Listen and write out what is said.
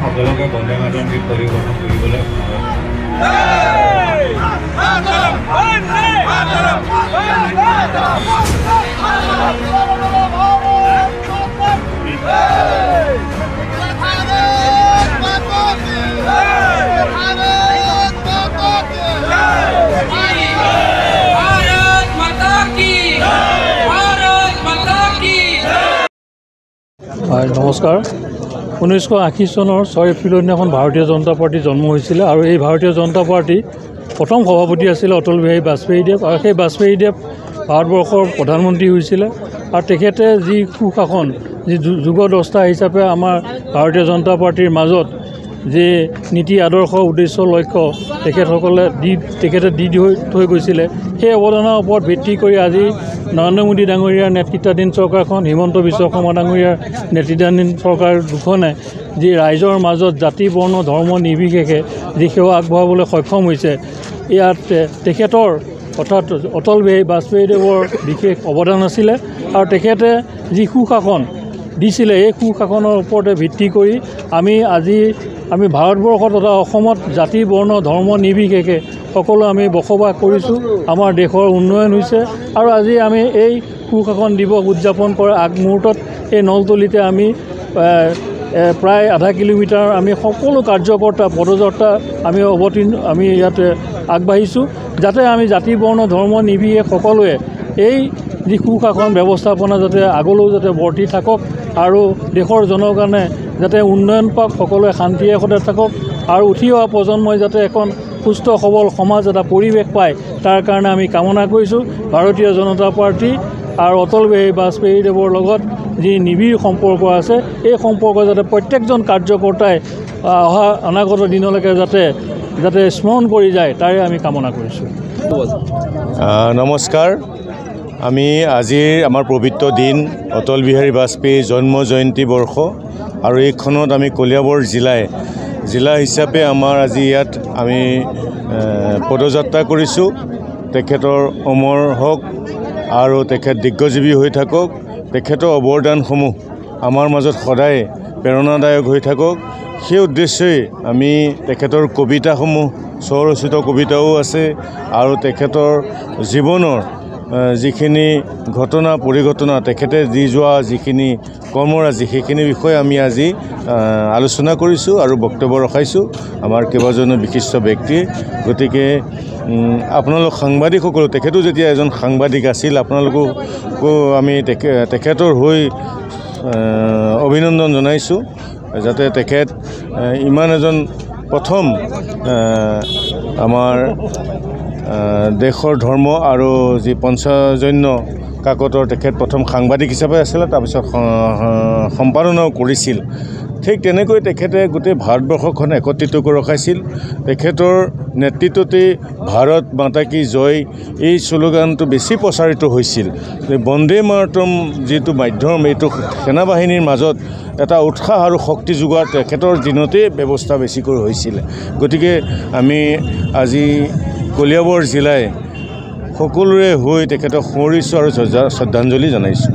সকলোকে বন্দে মাতৰম গীত পৰিৱেশন কৰিবলৈ নমস্কাৰ। 1980 চনৰ 6 এপ্ৰিলৰ দিনাখন ভাৰতীয় জনতা পাৰ্টি জন্ম হৈছিলে আৰু এই ভাৰতীয় জনতা পাৰ্টি প্ৰথম সভাপতি আছিলে অটল বিহাৰী বাজপেয়ীদেৱ আৰু সেই বাজপেয়ীদেৱ ভাৰতবৰ্ষৰ প্ৰধানমন্ত্ৰী হৈছিলে আৰু তেখেতে যি সুশাসন যি যুগদ্ৰষ্টা হিচাপে আমাৰ ভাৰতীয় জনতা পাৰ্টিৰ মাজত যে নীতি আদৰ্শ উদ্দেশ্য লক্ষ্য তেখেতে দি থৈ গৈছিলে সেই অৱদানৰ ওপৰত ভিত্তি কৰি আজি নৰেন্দ্ৰ মোদী ডাঙৰীয়াৰ নেতৃত্বাধীন চৰকাৰখন হিমন্ত বিশ্ব শৰ্মা ডাঙৰীয়াৰ নেতৃত্বাধীন চৰকাৰ দুখনে যি ৰাইজৰ মাজত জাতি বৰ্ণ ধৰ্ম নিৰ্বিশেষে যি সেৱা আগবঢ়াবলৈ সক্ষম হৈছে ইয়াত তেখেতৰ অৰ্থাৎ অটল বিহাৰী বাজপেয়ীদেৱৰ বিশেষ অৱদান আছিলে আৰু তেখেতে যি সুশাসন দিছিলে এই সুশাসনৰ ওপৰতে ভিত্তি কৰি আমি ভাৰতবৰ্ষত তথা অসমত জাতি বৰ্ণ ধৰ্ম নিৰ্বিশেষে সকলো আমি বসবাস কৰিছোঁ। আমাৰ দেশৰ উন্নয়ন হৈছে আৰু আজি আমি এই সুশাসন দিৱস উদযাপন কৰাৰ আগমুহূৰ্তত এই নলতলিতে আমি প্ৰায় আধা কিলোমিটাৰ আমি সকলো কাৰ্যকৰ্তা পদযাত্ৰা আমি ইয়াতে আগবাঢ়িছোঁ যাতে আমি জাতি বৰ্ণ ধৰ্ম নিৰ্বিশেষে সকলোৱে এই যি সুশাসন ব্যৱস্থাপনা যাতে আগলৈও যাতে বৰ্তি থাকক আৰু দেশৰ জনগণে যাতে উন্নয়ন পাওক, সকলোৱে শান্তিৰে সদায় থাকক আৰু উঠি অহা প্ৰজন্মই যাতে এখন সুস্থ সবল সমাজ এটা পৰিৱেশ পায় তাৰ কাৰণে আমি কামনা কৰিছোঁ। ভাৰতীয় জনতা পাৰ্টি আৰু অটল বিহাৰী বাজপেয়ীদেৱৰ লগত যি নিবিড় সম্পৰ্ক আছে এই সম্পৰ্ক যাতে প্ৰত্যেকজন কাৰ্যকৰ্তাই অনাগত দিনলৈকে যাতে স্মৰণ কৰি যায় তাৰে আমি কামনা কৰিছোঁ। নমস্কাৰ। আমি আজিৰ আমাৰ পবিত্ৰ দিন অটল বিহাৰী বাজপেয়ীৰ জন্ম জয়ন্তী বৰ্ষ আৰু এইখনত আমি কলিয়াবৰ জিলা হিচাপে আমাৰ আজি ইয়াত আমি পদযাত্ৰা কৰিছোঁ। তেখেতৰ অমৰ হওক আৰু তেখেত দিগ্গজীৱী হৈ থাকক, তেখেতৰ অৱদানসমূহ আমাৰ মাজত সদায় প্ৰেৰণাদায়ক হৈ থাকক সেই উদ্দেশ্যেই আমি তেখেতৰ কবিতাসমূহ স্বৰচিত কবিতাও আছে আৰু তেখেতৰ জীৱনৰ যিখিনি ঘটনা পৰিঘটনা তেখেতে দি যোৱা যিখিনি কৰ্মৰাজি সেইখিনি বিষয়ে আমি আজি আলোচনা কৰিছোঁ আৰু বক্তব্য ৰখাইছোঁ আমাৰ কেইবাজনো বিশিষ্ট ব্যক্তিয়ে। গতিকে আপোনালোক সাংবাদিকসকলো তেখেতো যেতিয়া এজন সাংবাদিক আছিল আপোনালোককো আমি তেখেতৰ হৈ অভিনন্দন জনাইছোঁ যাতে তেখেত ইমান এজন প্ৰথম আমাৰ দেশৰ ধৰ্ম আৰু যি পঞ্চজন্য কাকতৰ তেখেত প্ৰথম সাংবাদিক হিচাপে আছিলে, তাৰপিছত সম্পাদনাও কৰিছিল। ঠিক তেনেকৈ তেখেতে গোটেই ভাৰতবৰ্ষখন একত্ৰিত কৰি ৰখাইছিল। তেখেতৰ নেতৃত্বতে ভাৰত মাতা কি জয় এই শ্লোগানটো বেছি প্ৰচাৰিত হৈছিল। বন্দে মাতৰম যিটো মাধ্যম এইটো সেনাবাহিনীৰ মাজত এটা উৎসাহ আৰু শক্তি যোগোৱা তেখেতৰ দিনতে ব্যৱস্থা বেছিকৈ হৈছিলে। গতিকে আমি আজি কলিয়াবৰ জিলাই সকলোৰে হৈ তেখেতক সোঁৱৰিছোঁ আৰু শ্ৰদ্ধাঞ্জলি জনাইছোঁ।